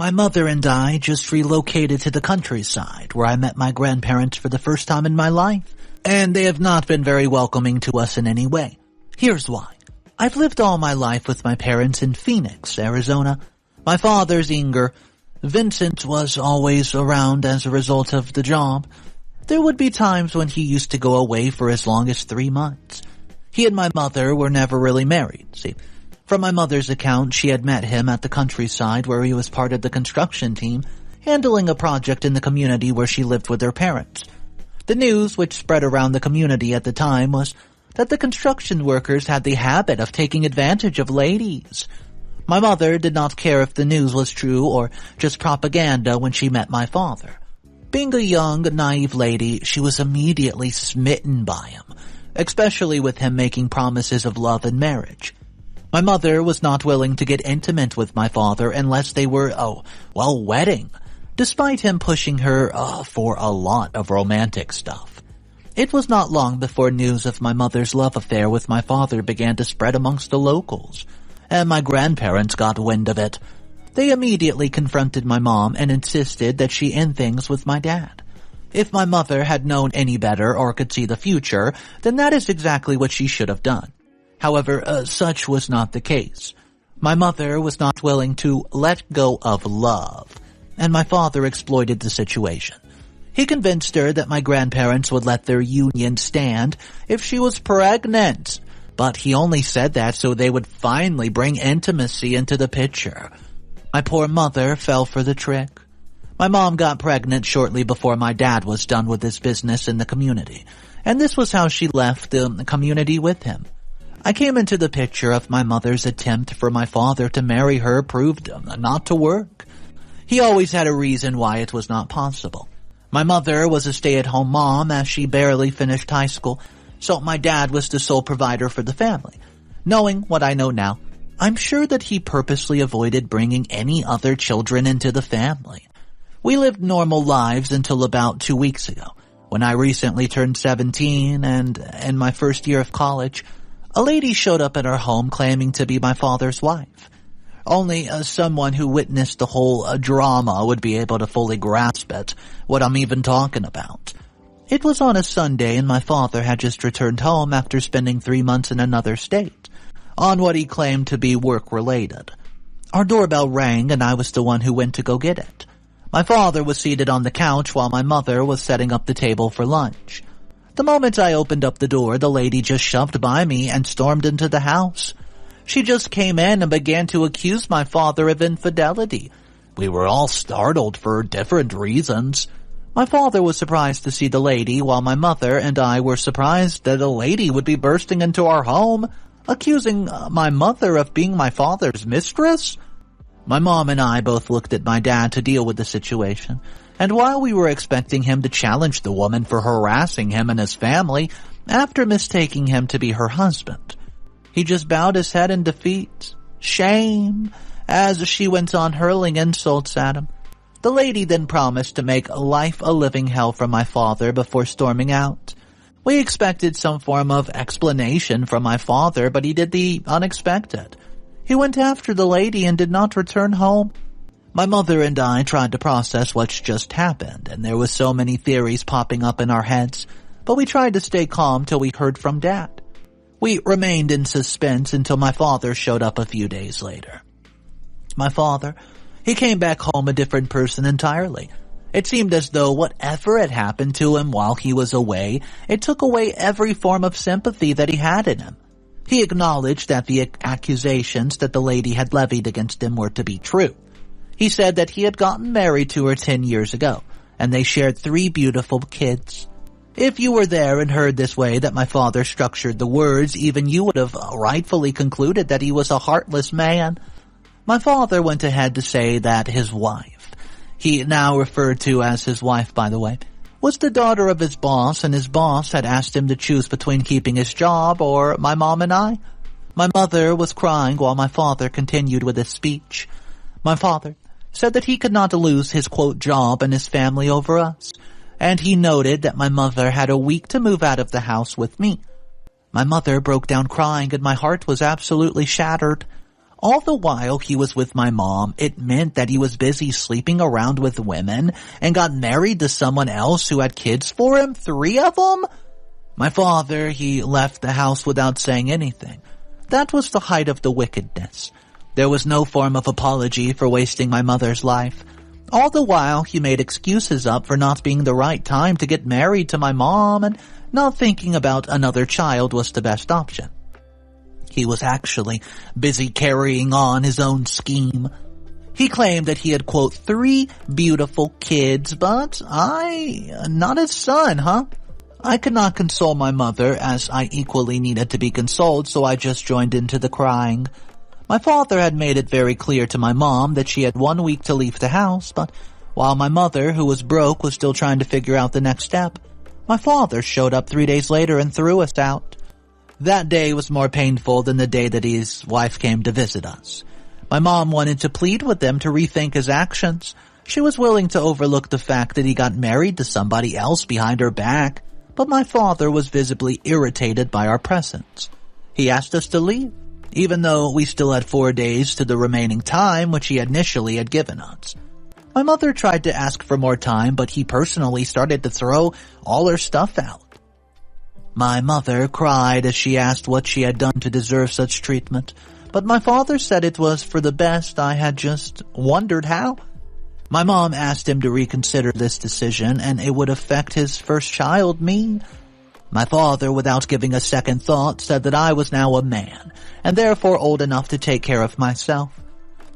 My mother and I just relocated to the countryside where I met my grandparents for the first time in my life, and they have not been very welcoming to us in any way. Here's why. I've lived all my life with my parents in Phoenix, Arizona. My father's Inger. Vincent was always around as a result of the job. There would be times when he used to go away for as long as 3 months. He and my mother were never really married. See, from my mother's account, she had met him at the countryside where he was part of the construction team, handling a project in the community where she lived with her parents. The news, which spread around the community at the time, was that the construction workers had the habit of taking advantage of ladies. My mother did not care if the news was true or just propaganda when she met my father. Being a young, naive lady, she was immediately smitten by him, especially with him making promises of love and marriage. My mother was not willing to get intimate with my father unless they were, wedding, despite him pushing her for a lot of romantic stuff. It was not long before news of my mother's love affair with my father began to spread amongst the locals, and my grandparents got wind of it. They immediately confronted my mom and insisted that she end things with my dad. If my mother had known any better or could see the future, then that is exactly what she should have done. However, such was not the case. My mother was not willing to let go of love, and my father exploited the situation. He convinced her that my grandparents would let their union stand if she was pregnant, but he only said that so they would finally bring intimacy into the picture. My poor mother fell for the trick. My mom got pregnant shortly before my dad was done with his business in the community, and this was how she left the community with him. I came into the picture of my mother's attempt for my father to marry her proved not to work. He always had a reason why it was not possible. My mother was a stay-at-home mom as she barely finished high school, so my dad was the sole provider for the family. Knowing what I know now, I'm sure that he purposely avoided bringing any other children into the family. We lived normal lives until about 2 weeks ago, when I recently turned 17 and in my first year of college, a lady showed up at our home claiming to be my father's wife. Only someone who witnessed the whole drama would be able to fully grasp it, what I'm even talking about. It was on a Sunday and my father had just returned home after spending 3 months in another state, on what he claimed to be work-related. Our doorbell rang and I was the one who went to go get it. My father was seated on the couch while my mother was setting up the table for lunch. The moment I opened up the door, the lady just shoved by me and stormed into the house. She just came in and began to accuse my father of infidelity. We were all startled for different reasons. My father was surprised to see the lady, while my mother and I were surprised that a lady would be bursting into our home, accusing my mother of being my father's mistress. My mom and I both looked at my dad to deal with the situation, and while we were expecting him to challenge the woman for harassing him and his family after mistaking him to be her husband, he just bowed his head in defeat. Shame, as she went on hurling insults at him. The lady then promised to make life a living hell for my father before storming out. We expected some form of explanation from my father, but he did the unexpected. He went after the lady and did not return home. My mother and I tried to process what's just happened, and there was so many theories popping up in our heads, but we tried to stay calm till we heard from Dad. We remained in suspense until my father showed up a few days later. My father, he came back home a different person entirely. It seemed as though whatever had happened to him while he was away, it took away every form of sympathy that he had in him. He acknowledged that the accusations that the lady had levied against him were to be true. He said that he had gotten married to her 10 years ago, and they shared 3 beautiful kids. If you were there and heard this way that my father structured the words, even you would have rightfully concluded that he was a heartless man. My father went ahead to say that his wife, he now referred to as his wife by the way, was the daughter of his boss, and his boss had asked him to choose between keeping his job or my mom and I. My mother was crying while my father continued with his speech. My father said that he could not lose his, quote, job and his family over us, and he noted that my mother had a week to move out of the house with me. My mother broke down crying and my heart was absolutely shattered. All the while he was with my mom, it meant that he was busy sleeping around with women and got married to someone else who had kids for him, 3 of them. My father, he left the house without saying anything. That was the height of the wickedness. There was no form of apology for wasting my mother's life. All the while, he made excuses up for not being the right time to get married to my mom, and not thinking about another child was the best option. He was actually busy carrying on his own scheme. He claimed that he had, quote, 3 beautiful kids, but not his son, huh? I could not console my mother, as I equally needed to be consoled, so I just joined into the crying. My father had made it very clear to my mom that she had 1 week to leave the house, but while my mother, who was broke, was still trying to figure out the next step, my father showed up 3 days later and threw us out. That day was more painful than the day that his wife came to visit us. My mom wanted to plead with him to rethink his actions. She was willing to overlook the fact that he got married to somebody else behind her back, but my father was visibly irritated by our presence. He asked us to leave, even though we still had 4 days to the remaining time which he initially had given us. My mother tried to ask for more time, but he personally started to throw all her stuff out. My mother cried as she asked what she had done to deserve such treatment, but my father said it was for the best. I had just wondered how. My mom asked him to reconsider this decision, and it would affect his first child, me. My father, without giving a second thought, said that I was now a man, and therefore old enough to take care of myself.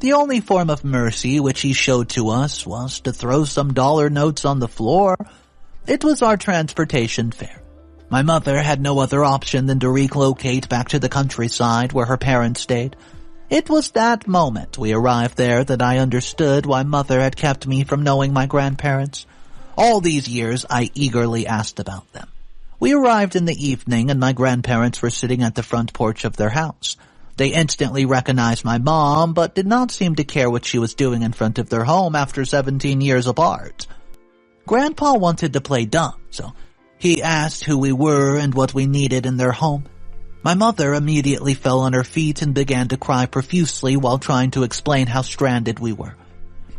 The only form of mercy which he showed to us was to throw some dollar notes on the floor. It was our transportation fare. My mother had no other option than to relocate back to the countryside where her parents stayed. It was that moment we arrived there that I understood why Mother had kept me from knowing my grandparents. All these years I eagerly asked about them. We arrived in the evening and my grandparents were sitting at the front porch of their house. They instantly recognized my mom, but did not seem to care what she was doing in front of their home after 17 years apart. Grandpa wanted to play dumb, so he asked who we were and what we needed in their home. My mother immediately fell on her feet and began to cry profusely while trying to explain how stranded we were.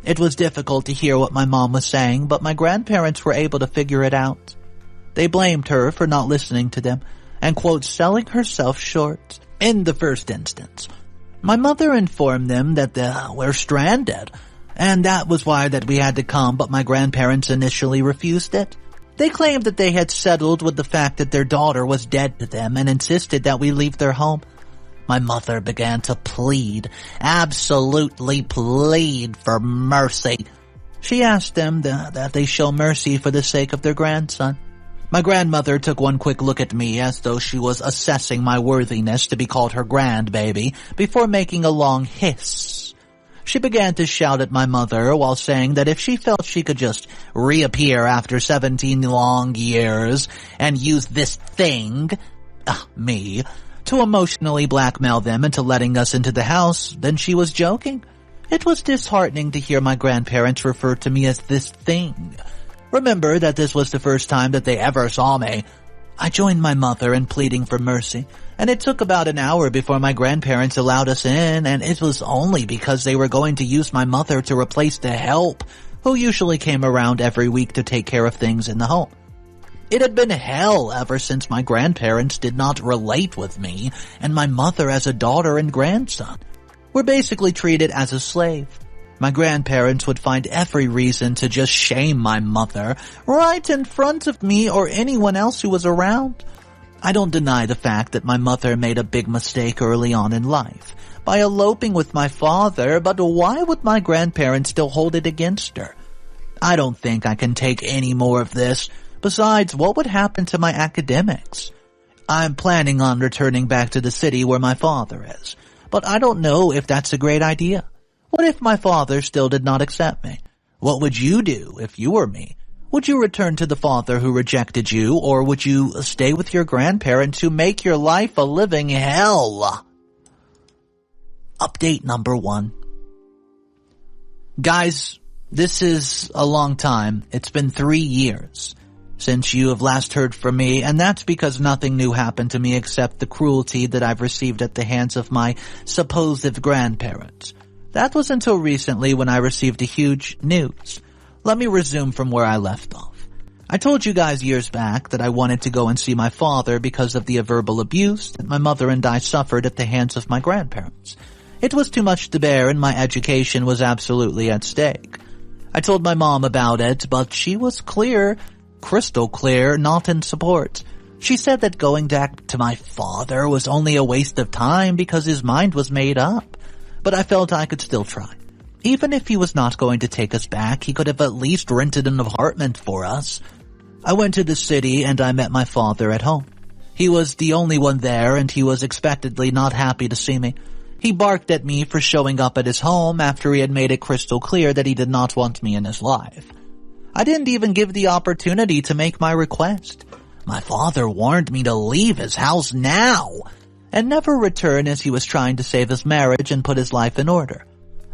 It was difficult to hear what my mom was saying, but my grandparents were able to figure it out. They blamed her for not listening to them and, quote, selling herself short in the first instance. My mother informed them that we're stranded, and that was why that we had to come, but my grandparents initially refused it. They claimed that they had settled with the fact that their daughter was dead to them and insisted that we leave their home. My mother began to plead, absolutely plead for mercy. She asked them that they show mercy for the sake of their grandson. My grandmother took one quick look at me as though she was assessing my worthiness to be called her grandbaby before making a long hiss. She began to shout at my mother while saying that if she felt she could just reappear after 17 long years and use this thing, me, to emotionally blackmail them into letting us into the house, then she was joking. It was disheartening to hear my grandparents refer to me as this thing. Remember that this was the first time that they ever saw me. I joined my mother in pleading for mercy, and it took about an hour before my grandparents allowed us in, and it was only because they were going to use my mother to replace the help, who usually came around every week to take care of things in the home. It had been hell ever since my grandparents did not relate with me, and my mother as a daughter and grandson were basically treated as a slave. My grandparents would find every reason to just shame my mother right in front of me or anyone else who was around. I don't deny the fact that my mother made a big mistake early on in life by eloping with my father, but why would my grandparents still hold it against her? I don't think I can take any more of this. Besides, what would happen to my academics? I'm planning on returning back to the city where my father is, but I don't know if that's a great idea. What if my father still did not accept me? What would you do if you were me? Would you return to the father who rejected you, or would you stay with your grandparents who make your life a living hell? Update number 1. Guys, this is a long time. It's been 3 years. since you have last heard from me, and that's because nothing new happened to me except the cruelty that I've received at the hands of my supposed grandparents. That was until recently when I received a huge news. Let me resume from where I left off. I told you guys years back that I wanted to go and see my father because of the verbal abuse that my mother and I suffered at the hands of my grandparents. It was too much to bear and my education was absolutely at stake. I told my mom about it, but she was clear, crystal clear, not in support. She said that going back to my father was only a waste of time because his mind was made up. But I felt I could still try. Even if he was not going to take us back, he could have at least rented an apartment for us. I went to the city and I met my father at home. He was the only one there and he was expectedly not happy to see me. He barked at me for showing up at his home after he had made it crystal clear that he did not want me in his life. I didn't even give the opportunity to make my request. My father warned me to leave his house now and never return as he was trying to save his marriage and put his life in order.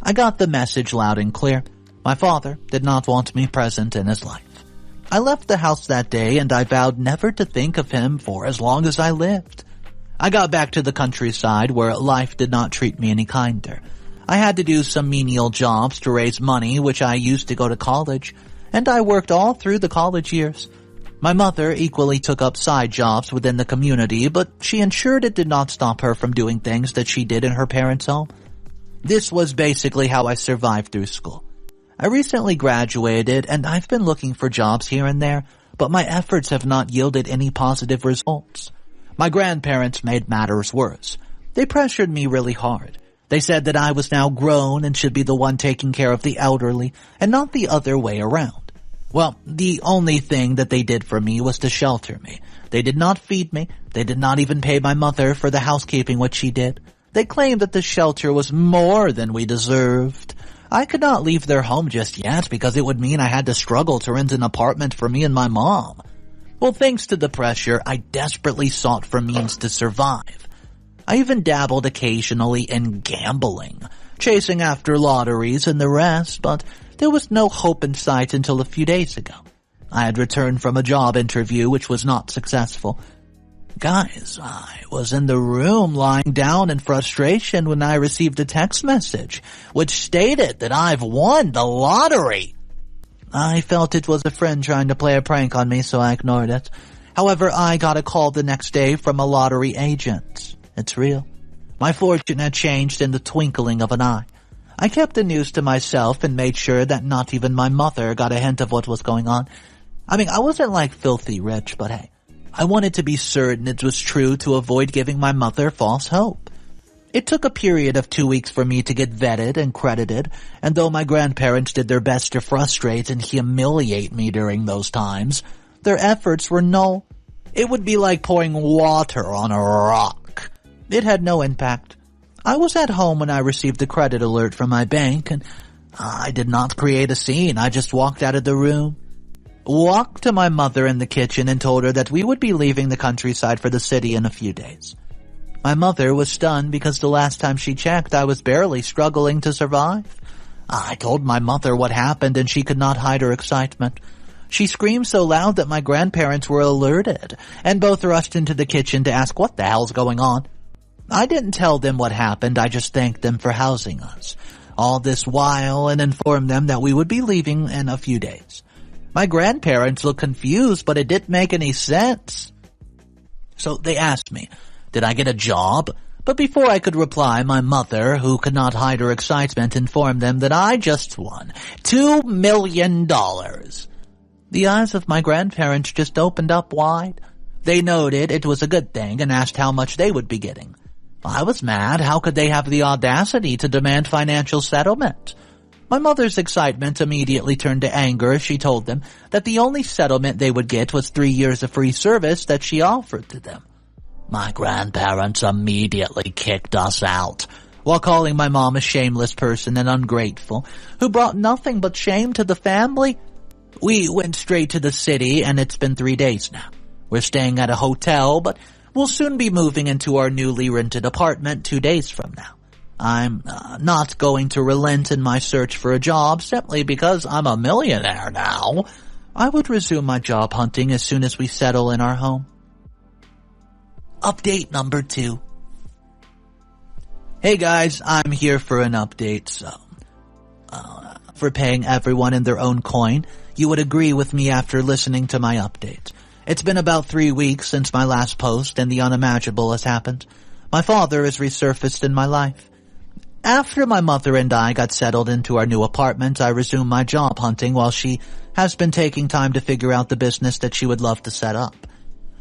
I got the message loud and clear. My father did not want me present in his life. I left the house that day and I vowed never to think of him for as long as I lived. I got back to the countryside where life did not treat me any kinder. I had to do some menial jobs to raise money which I used to go to college, and I worked all through the college years. My mother equally took up side jobs within the community, but she ensured it did not stop her from doing things that she did in her parents' home. This was basically how I survived through school. I recently graduated and I've been looking for jobs here and there, but my efforts have not yielded any positive results. My grandparents made matters worse. They pressured me really hard. They said that I was now grown and should be the one taking care of the elderly and not the other way around. Well, the only thing that they did for me was to shelter me. They did not feed me. They did not even pay my mother for the housekeeping which she did. They claimed that the shelter was more than we deserved. I could not leave their home just yet because it would mean I had to struggle to rent an apartment for me and my mom. Well, thanks to the pressure, I desperately sought for means to survive. I even dabbled occasionally in gambling, chasing after lotteries and the rest, but there was no hope in sight until a few days ago. I had returned from a job interview which was not successful. Guys, I was in the room lying down in frustration when I received a text message which stated that I've won the lottery. I felt it was a friend trying to play a prank on me, so I ignored it. However, I got a call the next day from a lottery agent. It's real. My fortune had changed in the twinkling of an eye. I kept the news to myself and made sure that not even my mother got a hint of what was going on. I wasn't like filthy rich, but hey, I wanted to be certain it was true to avoid giving my mother false hope. It took a period of 2 weeks for me to get vetted and credited, and though my grandparents did their best to frustrate and humiliate me during those times, their efforts were null. It would be like pouring water on a rock. It had no impact. I was at home when I received the credit alert from my bank, and I did not create a scene. I just walked out of the room, walked to my mother in the kitchen and told her that we would be leaving the countryside for the city in a few days. My mother was stunned because the last time she checked, I was barely struggling to survive. I told my mother what happened and she could not hide her excitement. She screamed so loud that my grandparents were alerted and both rushed into the kitchen to ask what the hell's going on. I didn't tell them what happened, I just thanked them for housing us. All this while and informed them that we would be leaving in a few days. My grandparents looked confused, but it didn't make any sense. So they asked me, did I get a job? But before I could reply, my mother, who could not hide her excitement, informed them that I just won $2 million. The eyes of my grandparents just opened up wide. They noted it was a good thing and asked how much they would be getting. I was mad. How could they have the audacity to demand financial settlement? My mother's excitement immediately turned to anger as she told them that the only settlement they would get was 3 years of free service that she offered to them. My grandparents immediately kicked us out, while calling my mom a shameless person and ungrateful, who brought nothing but shame to the family. We went straight to the city, and it's been 3 days now. We're staying at a hotel, but we'll soon be moving into our newly rented apartment 2 days from now. I'm not going to relent in my search for a job simply because I'm a millionaire now. I would resume my job hunting as soon as we settle in our home. Update number 2. Hey guys, I'm here for an update, for paying everyone in their own coin, you would agree with me after listening to my update. It's been about 3 weeks since my last post and the unimaginable has happened. My father has resurfaced in my life. After my mother and I got settled into our new apartment, I resumed my job hunting while she has been taking time to figure out the business that she would love to set up.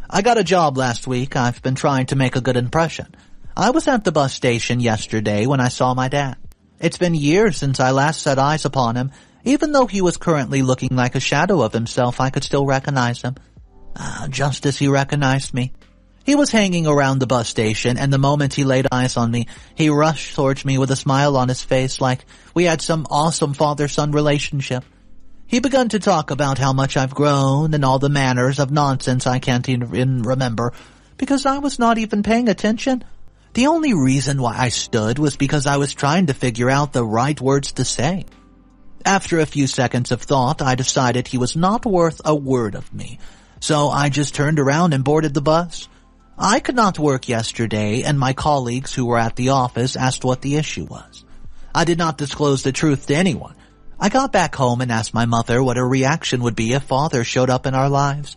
I got a job last week. I've been trying to make a good impression. I was at the bus station yesterday when I saw my dad. It's been years since I last set eyes upon him. Even though he was currently looking like a shadow of himself, I could still recognize him. Just as he recognized me. He was hanging around the bus station, and the moment he laid eyes on me, he rushed towards me with a smile on his face like we had some awesome father-son relationship. He began to talk about how much I've grown and all the manners of nonsense I can't even remember because I was not even paying attention. The only reason why I stood was because I was trying to figure out the right words to say. After a few seconds of thought, I decided he was not worth a word of me, so I just turned around and boarded the bus. I could not work yesterday, and my colleagues who were at the office asked what the issue was. I did not disclose the truth to anyone. I got back home and asked my mother what her reaction would be if father showed up in our lives.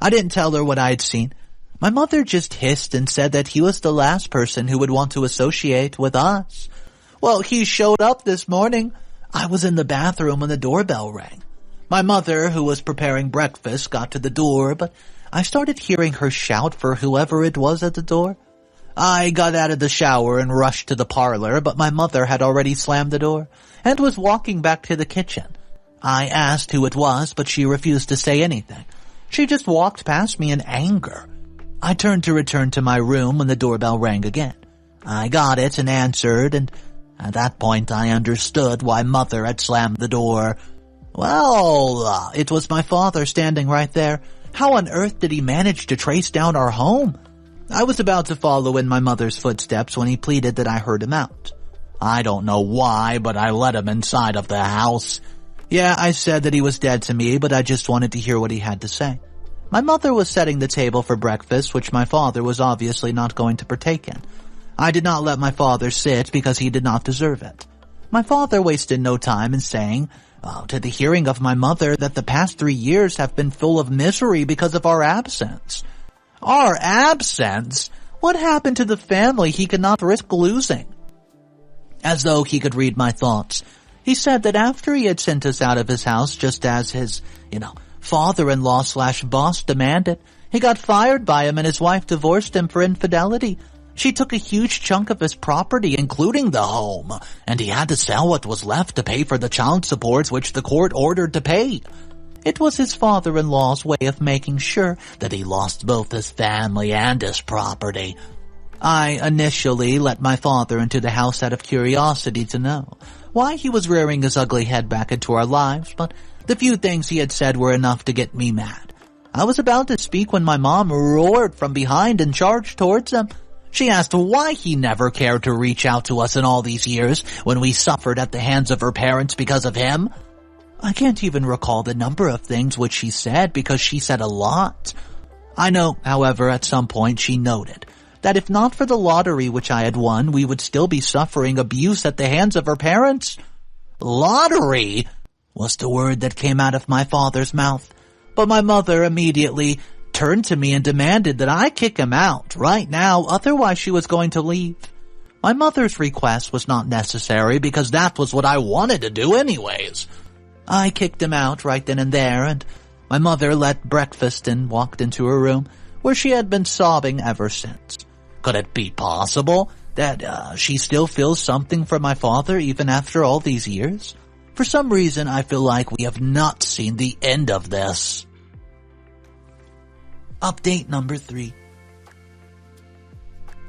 I didn't tell her what I had seen. My mother just hissed and said that he was the last person who would want to associate with us. Well, he showed up this morning. I was in the bathroom when the doorbell rang. My mother, who was preparing breakfast, got to the door, but I started hearing her shout for whoever it was at the door. I got out of the shower and rushed to the parlor, but my mother had already slammed the door and was walking back to the kitchen. I asked who it was, but she refused to say anything. She just walked past me in anger. I turned to return to my room when the doorbell rang again. I got it and answered, and at that point I understood why Mother had slammed the door. Well, it was my father standing right there. How on earth did he manage to trace down our home? I was about to follow in my mother's footsteps when he pleaded that I heard him out. I don't know why, but I let him inside of the house. Yeah, I said that he was dead to me, but I just wanted to hear what he had to say. My mother was setting the table for breakfast, which my father was obviously not going to partake in. I did not let my father sit because he did not deserve it. My father wasted no time in saying, to the hearing of my mother, that the past 3 years have been full of misery because of our absence. Our absence? What happened to the family he could not risk losing? As though he could read my thoughts, he said that after he had sent us out of his house just as his, father-in-law/boss demanded, he got fired by him and his wife divorced him for infidelity. She took a huge chunk of his property, including the home, and he had to sell what was left to pay for the child supports which the court ordered to pay. It was his father-in-law's way of making sure that he lost both his family and his property. I initially let my father into the house out of curiosity to know why he was rearing his ugly head back into our lives, but the few things he had said were enough to get me mad. I was about to speak when my mom roared from behind and charged towards him. She asked why he never cared to reach out to us in all these years when we suffered at the hands of her parents because of him. I can't even recall the number of things which she said because she said a lot. I know, however, at some point she noted that if not for the lottery which I had won, we would still be suffering abuse at the hands of her parents. Lottery was the word that came out of my father's mouth, but my mother immediately turned to me and demanded that I kick him out right now, otherwise she was going to leave. My mother's request was not necessary because that was what I wanted to do anyways. I kicked him out right then and there, and my mother let breakfast and walked into her room, where she had been sobbing ever since. Could it be possible that she still feels something for my father even after all these years? For some reason, I feel like we have not seen the end of this. Update number 3.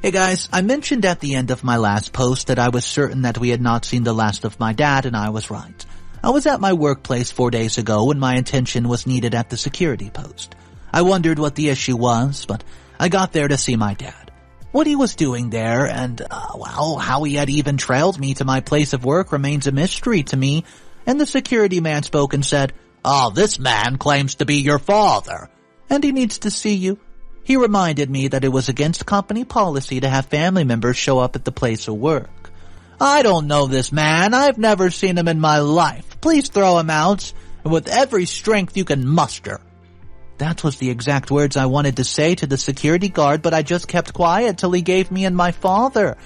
Hey guys, I mentioned at the end of my last post that I was certain that we had not seen the last of my dad, and I was right. I was at my workplace 4 days ago when my attention was needed at the security post. I wondered what the issue was, but I got there to see my dad. What he was doing there and, how he had even trailed me to my place of work remains a mystery to me, and the security man spoke and said, "Oh, this man claims to be your father, and he needs to see you." He reminded me that it was against company policy to have family members show up at the place of work. "I don't know this man. I've never seen him in my life. Please throw him out, and with every strength you can muster." That was the exact words I wanted to say to the security guard, but I just kept quiet till he gave me and my father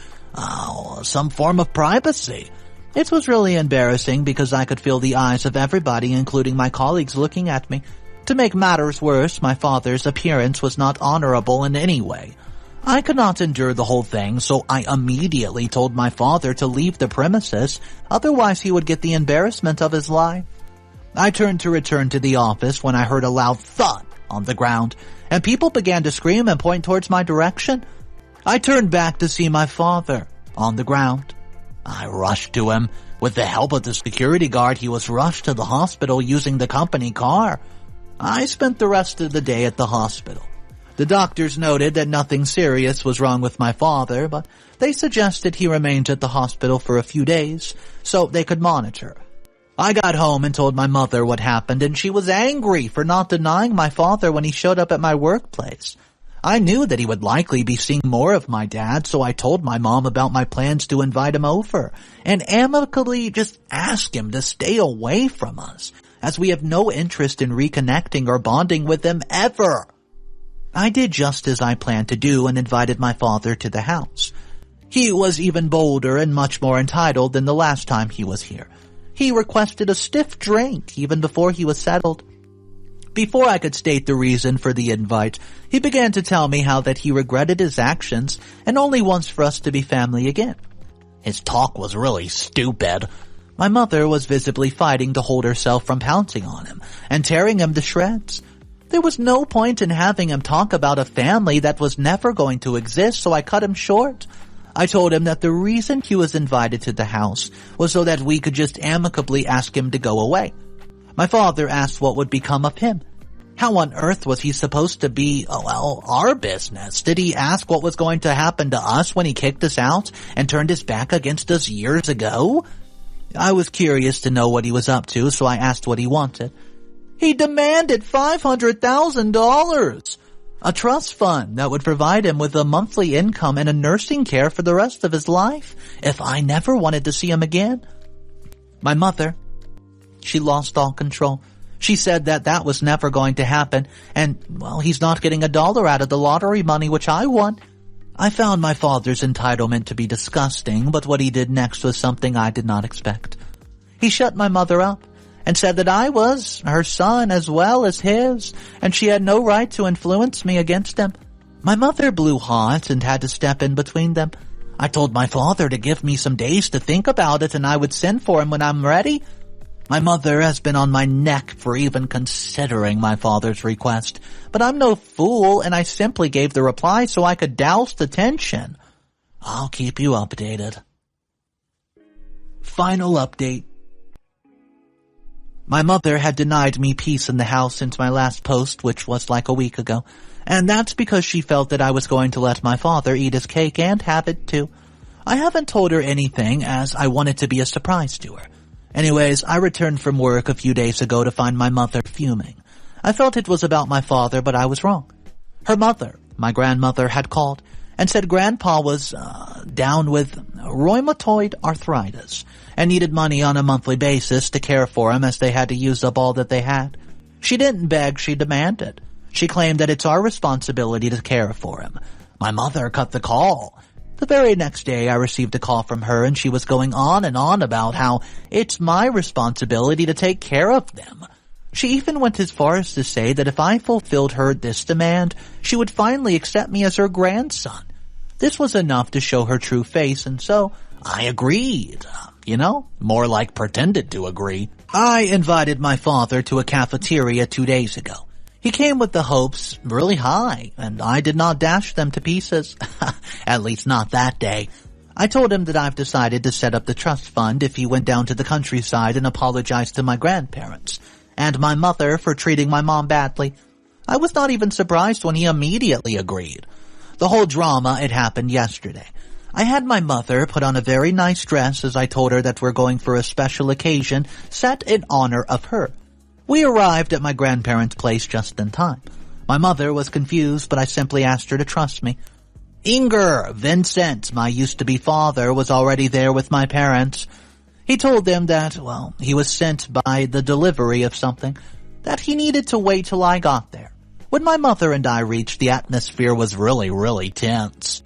some form of privacy. It was really embarrassing because I could feel the eyes of everybody, including my colleagues, looking at me. To make matters worse, my father's appearance was not honorable in any way. I could not endure the whole thing, so I immediately told my father to leave the premises, otherwise he would get the embarrassment of his life. I turned to return to the office when I heard a loud thud on the ground, and people began to scream and point towards my direction. I turned back to see my father on the ground. I rushed to him. With the help of the security guard, he was rushed to the hospital using the company car. I spent the rest of the day at the hospital. The doctors noted that nothing serious was wrong with my father, but they suggested he remains at the hospital for a few days so they could monitor. I got home and told my mother what happened, and she was angry for not denying my father when he showed up at my workplace. I knew that he would likely be seeing more of my dad, so I told my mom about my plans to invite him over and amicably just ask him to stay away from us, as we have no interest in reconnecting or bonding with him ever. I did just as I planned to do and invited my father to the house. He was even bolder and much more entitled than the last time he was here. He requested a stiff drink even before he was settled. Before I could state the reason for the invite, he began to tell me how that he regretted his actions and only wants for us to be family again. His talk was really stupid. My mother was visibly fighting to hold herself from pouncing on him and tearing him to shreds. There was no point in having him talk about a family that was never going to exist, so I cut him short. I told him that the reason he was invited to the house was so that we could just amicably ask him to go away. My father asked what would become of him. How on earth was he supposed to be, our business? Did he ask what was going to happen to us when he kicked us out and turned his back against us years ago? I was curious to know what he was up to, so I asked what he wanted. He demanded $500,000, a trust fund that would provide him with a monthly income and a nursing care for the rest of his life if I never wanted to see him again. My mother, she lost all control. She said that was never going to happen, and, he's not getting $1 out of the lottery money which I won. I found my father's entitlement to be disgusting, but what he did next was something I did not expect. He shut my mother up and said that I was her son as well as his, and she had no right to influence me against him. My mother blew hot and had to step in between them. I told my father to give me some days to think about it and I would send for him when I'm ready. My mother has been on my neck for even considering my father's request, but I'm no fool and I simply gave the reply so I could douse the tension. I'll keep you updated. Final update. My mother had denied me peace in the house since my last post, which was like a week ago, and that's because she felt that I was going to let my father eat his cake and have it too. I haven't told her anything as I wanted to be a surprise to her. Anyways, I returned from work a few days ago to find my mother fuming. I felt it was about my father, but I was wrong. Her mother, my grandmother, had called and said Grandpa was down with rheumatoid arthritis and needed money on a monthly basis to care for him as they had to use up all that they had. She didn't beg, she demanded. She claimed that it's our responsibility to care for him. My mother cut the call. The very next day I received a call from her and she was going on and on about how it's my responsibility to take care of them. She even went as far as to say that if I fulfilled her this demand, she would finally accept me as her grandson. This was enough to show her true face, and so I agreed. More like pretended to agree. I invited my father to a cafeteria 2 days ago. He came with the hopes really high, and I did not dash them to pieces. At least not that day. I told him that I've decided to set up the trust fund if he went down to the countryside and apologized to my grandparents and my mother for treating my mom badly. I was not even surprised when he immediately agreed. The whole drama, it happened yesterday. I had my mother put on a very nice dress as I told her that we're going for a special occasion set in honor of her. We arrived at my grandparents' place just in time. My mother was confused, but I simply asked her to trust me. Inger, Vincent, my used-to-be father, was already there with my parents. He told them that, he was sent by the delivery of something, that he needed to wait till I got there. When my mother and I reached, the atmosphere was really, really tense.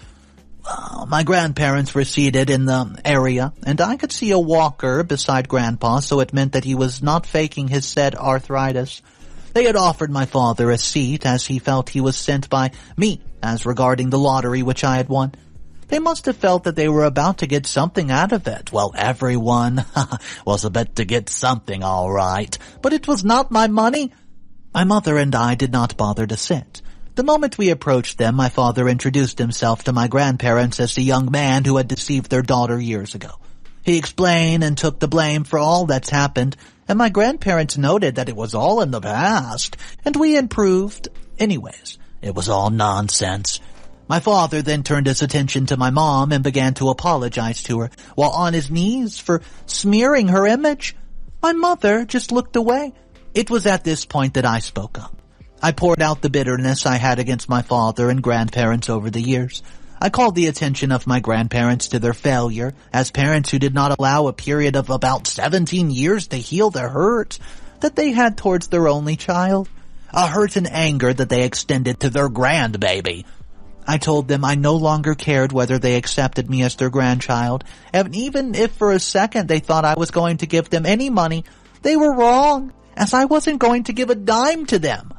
My grandparents were seated in the area, and I could see a walker beside Grandpa, so it meant that he was not faking his said arthritis. They had offered my father a seat, as he felt he was sent by me, as regarding the lottery which I had won. They must have felt that they were about to get something out of it. Well, everyone was about to get something, all right, but it was not my money. My mother and I did not bother to sit. The moment we approached them, my father introduced himself to my grandparents as the young man who had deceived their daughter years ago. He explained and took the blame for all that's happened, and my grandparents noted that it was all in the past, and we improved. Anyways, it was all nonsense. My father then turned his attention to my mom and began to apologize to her while on his knees for smearing her image. My mother just looked away. It was at this point that I spoke up. I poured out the bitterness I had against my father and grandparents over the years. I called the attention of my grandparents to their failure as parents who did not allow a period of about 17 years to heal the hurt that they had towards their only child, a hurt and anger that they extended to their grandbaby. I told them I no longer cared whether they accepted me as their grandchild, and even if for a second they thought I was going to give them any money, they were wrong, as I wasn't going to give a dime to them.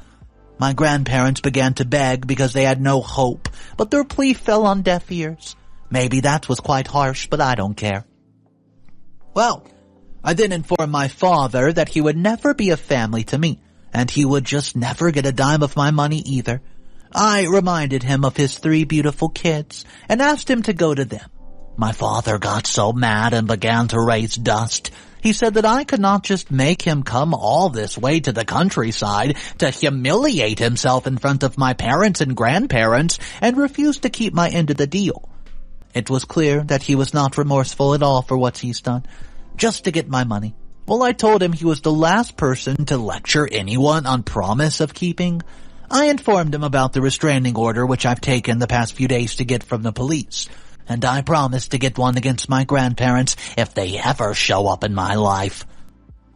My grandparents began to beg because they had no hope, but their plea fell on deaf ears. Maybe that was quite harsh, but I don't care. Well, I then informed my father that he would never be a family to me, and he would just never get a dime of my money either. I reminded him of his 3 beautiful kids and asked him to go to them. My father got so mad and began to raise dust. He said that I could not just make him come all this way to the countryside to humiliate himself in front of my parents and grandparents and refuse to keep my end of the deal. It was clear that he was not remorseful at all for what he's done, just to get my money. Well, I told him he was the last person to lecture anyone on promise of keeping. I informed him about the restraining order which I've taken the past few days to get from the police, and I promised to get one against my grandparents if they ever show up in my life.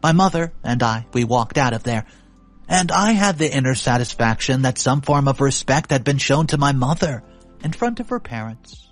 My mother and we walked out of there, and I had the inner satisfaction that some form of respect had been shown to my mother in front of her parents.